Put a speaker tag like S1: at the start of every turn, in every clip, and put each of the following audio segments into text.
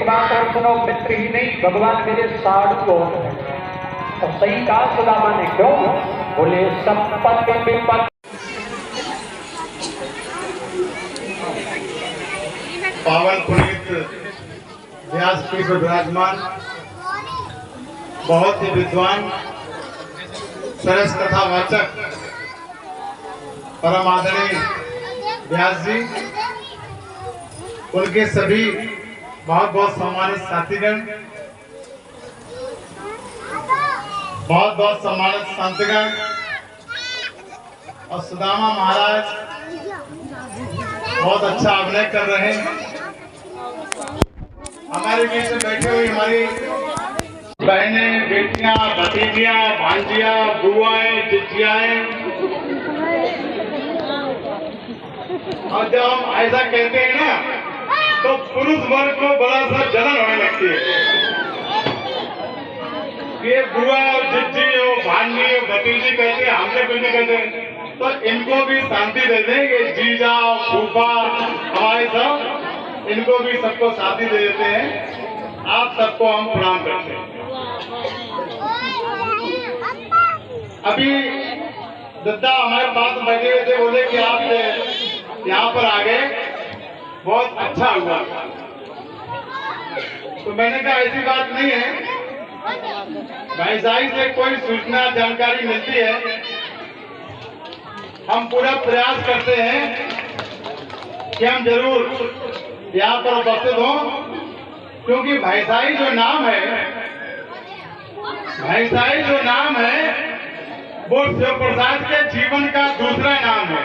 S1: एक बात और सुनो, मित्र ही नहीं भगवान मेरे साधु और हैं। और सही कहा सुदामा ने, क्यों बोले संपत्ति विपत्ति।
S2: पावन पुनीत व्यासपीठ पर विराजमान बहुत ही विद्वान सरस कथावाचक परम आदरणीय व्यास जी, उनके सभी बहुत बहुत सम्मानित साथीगण, बहुत बहुत सम्मानित संतगण और सुदामा महाराज बहुत अच्छा अभिनय कर रहे हैं। हमारे बीच में बैठे हुए हमारी बहनें, बेटियां, भतीजियां, भांजियां, बुआएं, जिजियाएं, और जब हम ऐसा कहते हैं ना तो पुरुष वर्ग को बड़ा सा जलन होने लगती है। ये बुआ और जिज्जी और भांजी और भतीजी कहते हैं, हमसे कुछ नहीं कहते, तो इनको भी शांति दे दें कि जीजा फूफा हमारे सब, इनको भी सबको शांति दे देते हैं। आप सबको हम प्रणाम करते हैं। अभी दद्दा हमारे पास बैठे हुए थे, बोले कि आप यहाँ पर आ गए, बहुत अच्छा हुआ। तो मैंने कहा ऐसी बात नहीं है, भाईसाई से कोई सूचना जानकारी मिलती है, हम पूरा प्रयास करते हैं कि हम जरूर यहाँ पर उपस्थित हों, क्योंकि भाईसाई जो नाम है, भाईसाई जो नाम है वो शिव प्रसाद के जीवन का दूसरा नाम है।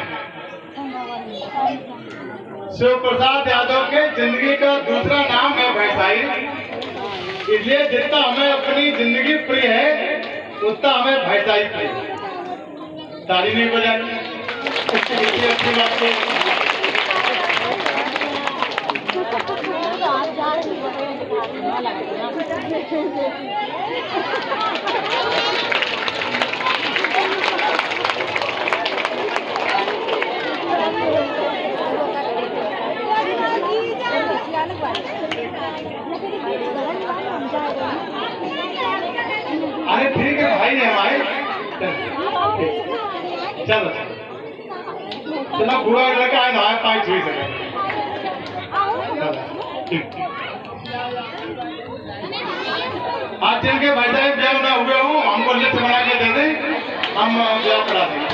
S2: शिव प्रसाद यादव के जिंदगी का दूसरा नाम है भाईसाई। इसलिए जितना हमें अपनी जिंदगी प्रिय है उतना हमें भाईसाई प्रिय। ताली नहीं बजानी, इतनी अच्छी बात है। अरे ठीक है भाई, है भाई, चलो चलो बुआ लड़का है ना, पाँच छुई सके। आज जिनके भाई साहब ब्याह ना हुए हो, हमको लिस्ट बना के दे दें, हम ब्याह करा देंगे।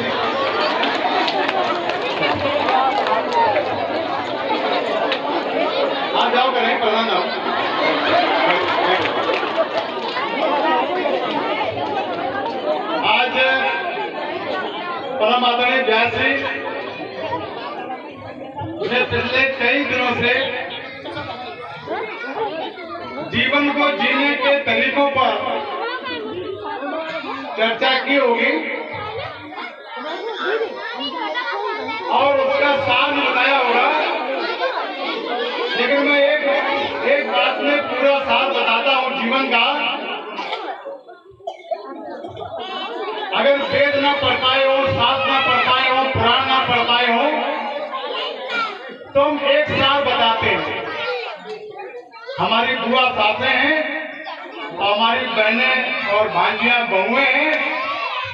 S2: हाँ जाओ, करें प्रधान जाओ। आज परम आदरणीय व्यास जी ने पिछले कई दिनों से जीवन को जीने के तरीकों पर चर्चा की होगी और उसका सार बताया होगा, लेकिन मैं एक बात में पूरा सार बताता हूँ जीवन का। अगर वेद ना पढ़ पाए हो, शास्त्र ना पढ़ पाए हो, पुराण ना पढ़ पाए हो, तो हम एक सार बताते हैं। हमारी बुआ सासें हैं और हमारी बहनें और भांजियां बहुएं हैं,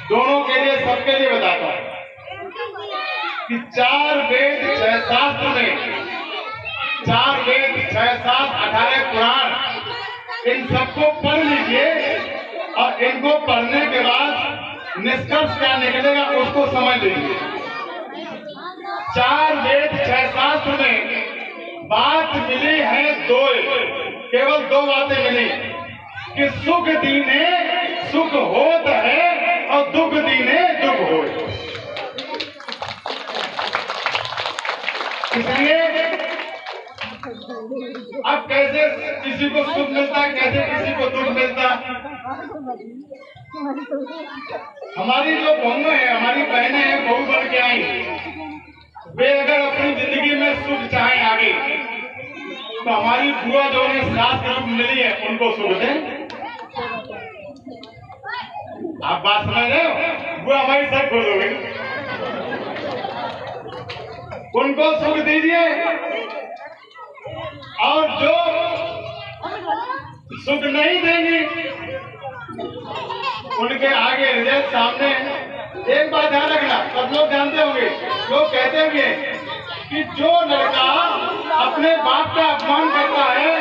S2: दोनों के लिए, सबके लिए बताता हूं कि 4 वेद 6 शास्त्र में, 4 वेद 6 शास्त्र 18 पुराण, इन सबको पढ़ लीजिए और इनको पढ़ने के बाद निष्कर्ष क्या निकलेगा उसको समझ लीजिए। 4 वेद 6 शास्त्र में बात मिली है 2, केवल 2 बातें मिली कि सुख दीने सुख होत है और दुख दीने दुख हो। इसलिए अब कैसे किसी को सुख मिलता है, कैसे किसी को दुख मिलता है। हमारी जो बहुएं हैं, हमारी बहनें हैं, बहू बन के आई, वे अगर अपनी जिंदगी में सुख चाहें आगे, तो हमारी बुआ जो उन्हें सास रूप मिली है उनको सुख दें। आप बात समझ रहे हो? बुआ हमारी सब खुश हो गई, उनको सुख दीजिए। और जो सुख नहीं देंगी। उनके आगे रिजल्ट सामने। एक बात ध्यान रखना, सब लोग जानते होंगे, लोग कहते भी हैं कि जो लड़का अपने बाप का अपमान करता है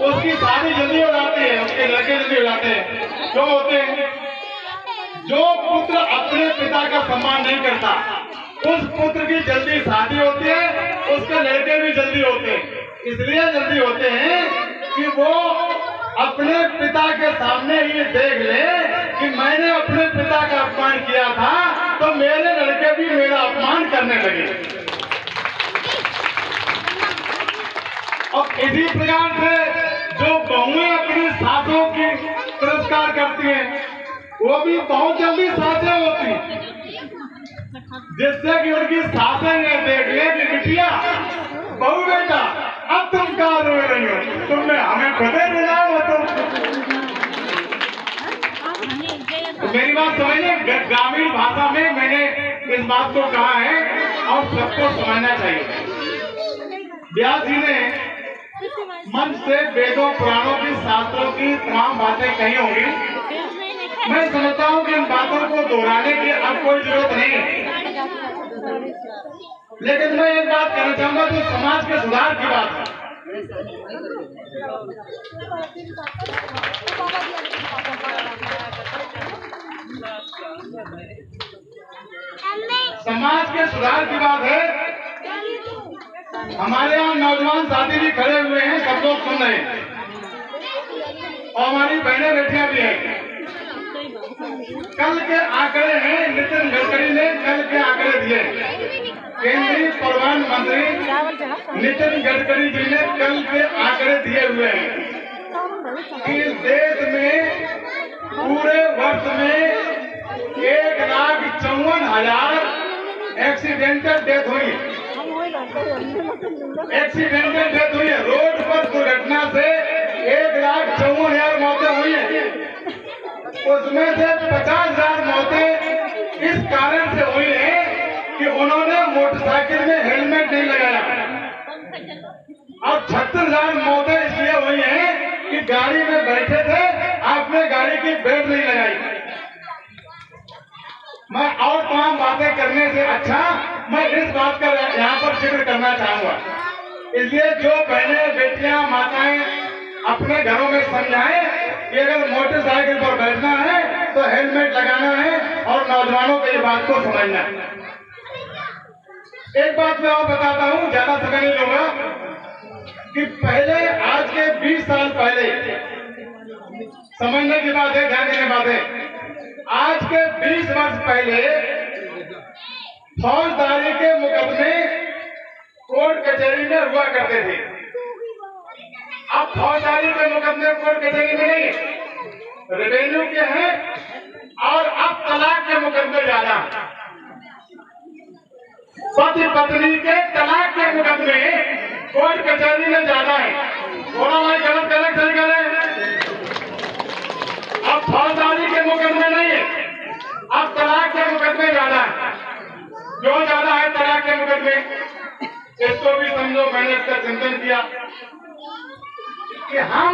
S2: उसकी शादी जल्दी हो जाती है, उसके लड़के जल्दी हो जाते हैं। क्यों होते हैं? जो पुत्र अपने पिता का सम्मान नहीं करता उस पुत्र की जल्दी शादी होती है, उसके लड़के भी जल्दी होते हैं। इसलिए जल्दी होते हैं कि वो अपने पिता के सामने ही देख ले कि मैंने अपने पिता का अपमान किया था तो मेरे लड़के भी मेरा अपमान करने लगे। और इसी प्रकार से जो बहुएं अपनी सासों की तिरस्कार करती हैं वो भी बहुत जल्दी सासें होती, जिससे कि उनकी सासें ने देख ले कि बिटिया बहू बेटा अब तुम कहाँ रोए रही हो, तुमने हमें खुदे मिला हो। तो मेरी बात समझिए, ग्रामीण भाषा में मैंने इस बात को कहा है और सबको समझना चाहिए। व्यास जी ने मंच से वेदों पुराणों की शास्त्रों की तमाम बातें कही होंगी। मैं समझता हूँ कि इन बातों को दोहराने की अब कोई जरूरत नहीं है, लेकिन मैं एक बात कहना चाहूंगा जो समाज के सुधार की बात है। समाज के सुधार की बात है। हमारे यहाँ नौजवान साथी भी खड़े हुए हैं, सब लोग सुन रहे हैं और हमारी बहनें बेटियां भी हैं। कल के आंकड़े हैं, नितिन गडकरी ने कल के आंकड़े दिए। केंद्रीय परिवहन मंत्री नितिन गडकरी जी ने कल के आंकड़े दिए हुए हैं कि देश में पूरे वर्ष में 1,54,000 एक्सीडेंटल डेथ हुई। एक्सीडेंटल डेथ हुई है, रोड पर दुर्घटना से 1,54,000 मौतें हुई हैं। उसमें से 50,000 मौतें इस कारण से हुई हैं कि उन्होंने मोटरसाइकिल में हेलमेट नहीं लगाया और 36,000 मौतें इसलिए हुई हैं कि गाड़ी में बैठे थे, आपने गाड़ी की बेल्ट नहीं लगाई। मैं और तमाम बातें करने से अच्छा मैं इस बात का यहाँ पर जिक्र करना चाहूंगा। इसलिए जो बहनें बेटियां माताएं अपने घरों में समझाएं कि अगर मोटरसाइकिल पर बैठना है तो हेलमेट लगाना है और नौजवानों को ये बात को समझना है। एक बात मैं और बताता हूँ, ज्यादा समय नहीं लूंगा, कि पहले आज के 20 साल पहले, समझने की बात है, ध्यान देने की बात है, आज के 20 वर्ष पहले फौजदारी के मुकदमे कोर्ट कचहरी में हुआ करते थे। अब फौजदारी के मुकदमे कोर्ट कचहरी में नहीं, रेवेन्यू के हैं और अब तलाक के मुकदमे ज्यादा। पति पत्नी के तलाक के मुकदमे कोर्ट कचहरी में ज्यादा है। थोड़ा भाई गलत गलत सही करें। अब फौजदारी के मुकदमे नहीं है, अब तलाक के मुकदमे ज्यादा है। क्यों ज्यादा है तलाक के मुकदमे? इसको भी समझो। मैंने इसका चिंतन किया कि हम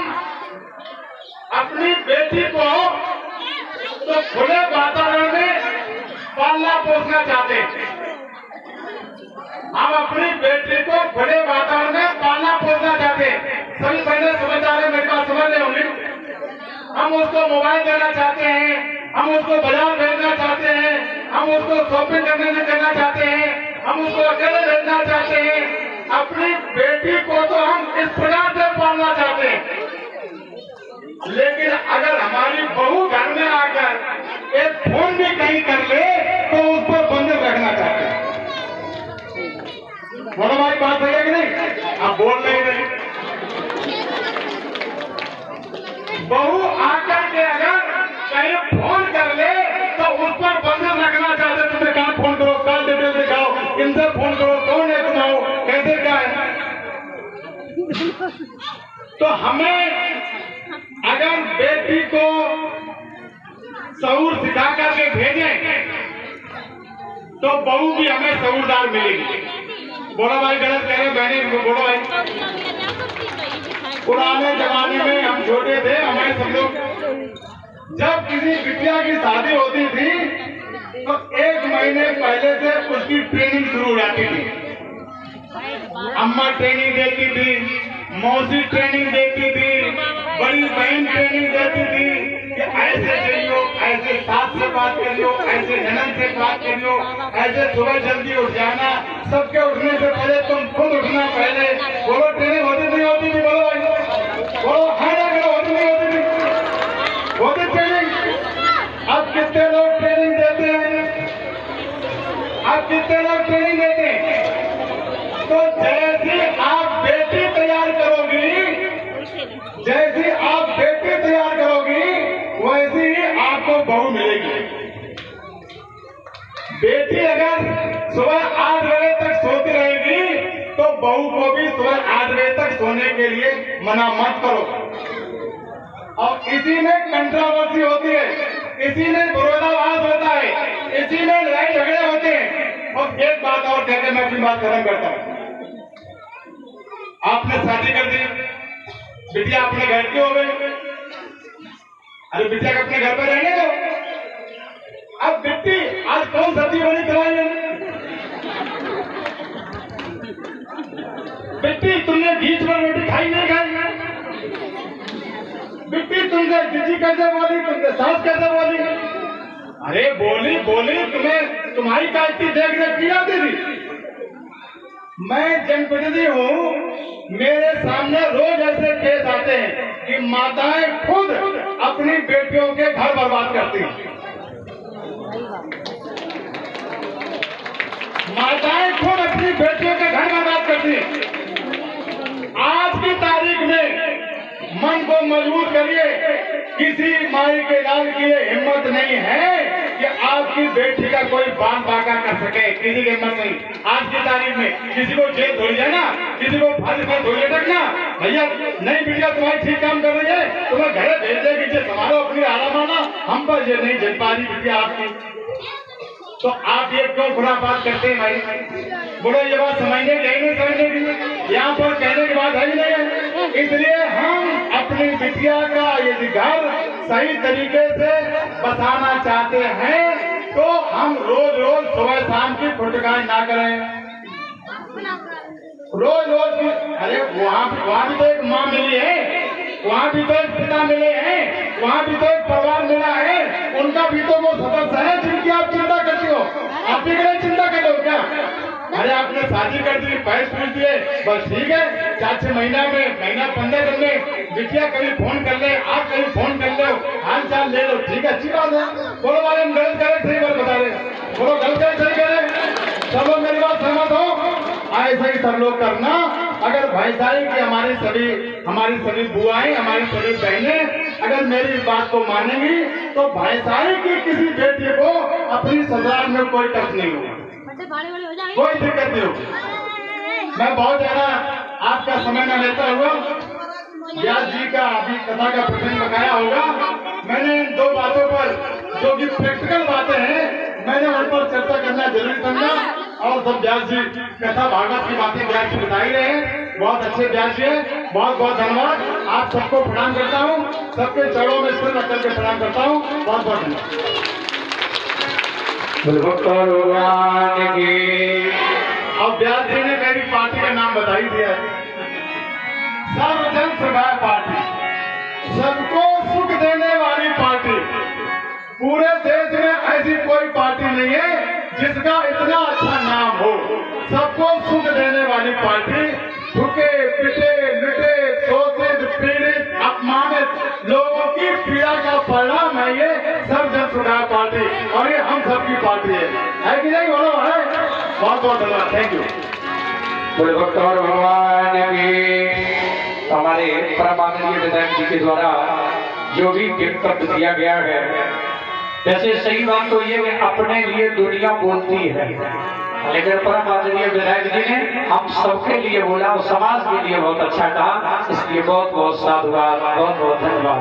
S2: अपनी बेटी को तो खुले वातावरण में पालना पोसना चाहते हैं। हम अपनी बेटी को खुले वातावरण में पालना पोसना चाहते हैं। सभी बहने समझदार है, मेरी बात समझ रहे होंगे। हम उसको मोबाइल देना चाहते हैं, हम उसको बाजार भेजना चाहते हैं, हम उसको शॉपिंग करने से करना चाहते हैं, हम उसको अकेले भेजना चाहते हैं। अपनी बेटी को तो हम इस प्रकार से पालना चाहते हैं, लेकिन अगर हमारी बहू घर में आकर एक फोन भी कहीं कर ले तो उस पर बंधक रखना चाहते हैं। बोलो भाई, बात है कि नहीं? आप बोल नहीं रहे। बहू आकर के अगर कहीं फोन कर ले तो उस पर बंधक रखना चाहते। तुम्हें कहाँ फोन करो, कॉल डिटेल दिखाओ, इनसे फोन करो, कौन है तुम्हारा, कैसे क्या है। तो हमें अगर बेटी को शऊर सिखा करके भेजें तो बहू भी हमें शऊरदार मिलेगी। बोलो भाई, गलत कह रहे बहने, बोलो भाई। पुराने जमाने में छोटे थे हमारे सब लोग, जब किसी बिटिया की शादी होती थी तो 1 महीने पहले से उसकी ट्रेनिंग शुरू हो जाती थी। अम्मा ट्रेनिंग देती थी, मौसी ट्रेनिंग देती थी, बड़ी बहन ट्रेनिंग देती थी कि ऐसे करियो, ऐसे सास से बात करियो, ऐसे ननद से बात करियो, ऐसे सुबह जल्दी उठ जाना, सबके उठने से पहले तुम खुद उठना पहले। बोलो ट्रेनिंग होती नहीं होती थी? बोलो भाई, बोलो हाँ ना करो, होती नहीं होती थी? होती ट्रेनिंग। अब कितने लोग ट्रेनिंग देते हैं? अब कितने लोग ट्रेनिंग देते हैं? तो जैसी आप बेटी तैयार करोगी, जैसी आप बेटी तैयार करोगी, वैसी ही आपको बहू मिलेगी। बेटी अगर सुबह 8 बजे तक सोती रहेगी तो बहू को भी सुबह 8 बजे तक सोने के लिए मना मत करो। और इसी में कंट्रोवर्सी होती है, इसी में विरोधाभास होता है, इसी में लड़ाई झगड़े होते हैं। और एक बात और कहकर मैं अपनी बात खत्म करता हूँ। आपने शादी कर दी, बिटिया अपने घर की हो गई, अरे बिटिया को अपने घर पर रहने दो। अब बिट्टी आज कौन सब्जी बनी खिलाई है? बिट्टी तुमने बीच में रोटी खाई नहीं खाई? बिट्टी तुमसे जीजी कैसे बोली, तुमसे सास कैसे बोली? अरे बोली बोली, तुम्हें तुम्हारी कायती देख देख किया दीदी। मैं जनप्रतिनिधि हूँ, मेरे सामने रोज ऐसे केस आते हैं कि माताएं खुद अपनी बेटियों के घर बर्बाद करती हैं। माताएं खुद अपनी बेटियों के घर बर्बाद करती हैं। आज की तारीख में मन को मजबूत करिए, किसी माई के लाल की ये हिम्मत नहीं है कि आपकी बेटी का कोई बाल बाका कर सके, किसी की हिम्मत नहीं। आज की तारीख में किसी को जेल धोई जाना, किसी को फांसी में धोई लटकना, भैया नहीं बिटिया तुम्हारी ठीक काम कर रही है, तुम्हें घर भेज देगी, जे संभालो अपनी आराम आना, हम पर ये नहीं झेल पा रही बिटिया आपकी। तो आप ये क्यों बुरा बात करते हैं भाई? बोलो ये बात समझने की नहीं समझने की, यहाँ पर कहने की बात है ही नहीं है। इसलिए हम अपनी बिटिया का यदि घर सही तरीके से बसाना चाहते हैं तो हम रोज रोज सुबह शाम की फुटकार ना करें। रोज रोज की, अरे वहाँ भी तो एक माँ मिली है, वहाँ भी तो एक पिता मिले हैं, वहाँ भी तो एक परिवार मिला है, उनका भी तो वो सदस्य है जिनकी आप चिंता करती हो। आप भी करें चिंता कर लो क्या? अरे आपने शादी कर दी, पैसे पूछ दिए, बस ठीक है, 4-6 महीना में, महीना 15 दिन में बिटिया कभी फोन कर ले, आप कभी फोन कर लो, हाल चाल ले लो, ठीक है, अच्छी बात है। बोलो वाले हम गलत करें सही बात बता रहे, बोलो गलत करें सही करें, सब लोग मेरी बात सहमत हो? ऐसा ही सब लोग करना। अगर भाईचारे की हमारी सभी बुआएं, हमारी सभी बहनें अगर मेरी बात को मानेंगी तो भाईचारे की किसी बेटी को अपनी ससुराल में कोई कष्ट नहीं होगा, कोई दिक्कत नहीं होगी। मैं बहुत ज्यादा आपका समय न लेता हुआ व्यास जी का अभी कथा का प्रसंग बताया होगा। मैंने इन 2 बातों पर जो कि प्रैक्टिकल बातें हैं मैंने उन पर चर्चा करना जरूरी समझा। और सब व्यास जी कथा भागवत की बातें व्यास जी बताई रहे हैं, बहुत अच्छे व्यास जी हैं, बहुत बहुत धन्यवाद। आप सबको प्रणाम करता हूँ, सबके चरणों में सिर रख करके प्रणाम करता हूँ, बहुत बहुत धन्यवाद। अब व्यास जी ने मेरी पार्टी का नाम बता ही दिया है, सर्वजन सुखाय पार्टी, सबको सुख देने वाली पार्टी। पूरे देश में ऐसी कोई पार्टी नहीं है जिसका इतना अच्छा नाम हो, सबको सुख देने वाली पार्टी। भूखे पिटे मिटे शोषित पीड़ित अपमानित लोगों की पीड़ा का परिणाम है ये सर्वजन सुखाय पार्टी, और ये हम सबकी पार्टी है कि नहीं? बोलो है। बहुत बहुत धन्यवाद, थैंक यू।
S1: भगवान की हमारे परम आदरणीय विधायक जी के द्वारा जो भी वक्तव्य दिया गया है, वैसे सही बात तो ये अपने लिए दुनिया बोलती है, लेकिन परम आदरणीय विधायक जी ने हम सबके लिए बोला और समाज के लिए बहुत अच्छा कहा, इसलिए बहुत बहुत साधुवाद, बहुत बहुत धन्यवाद।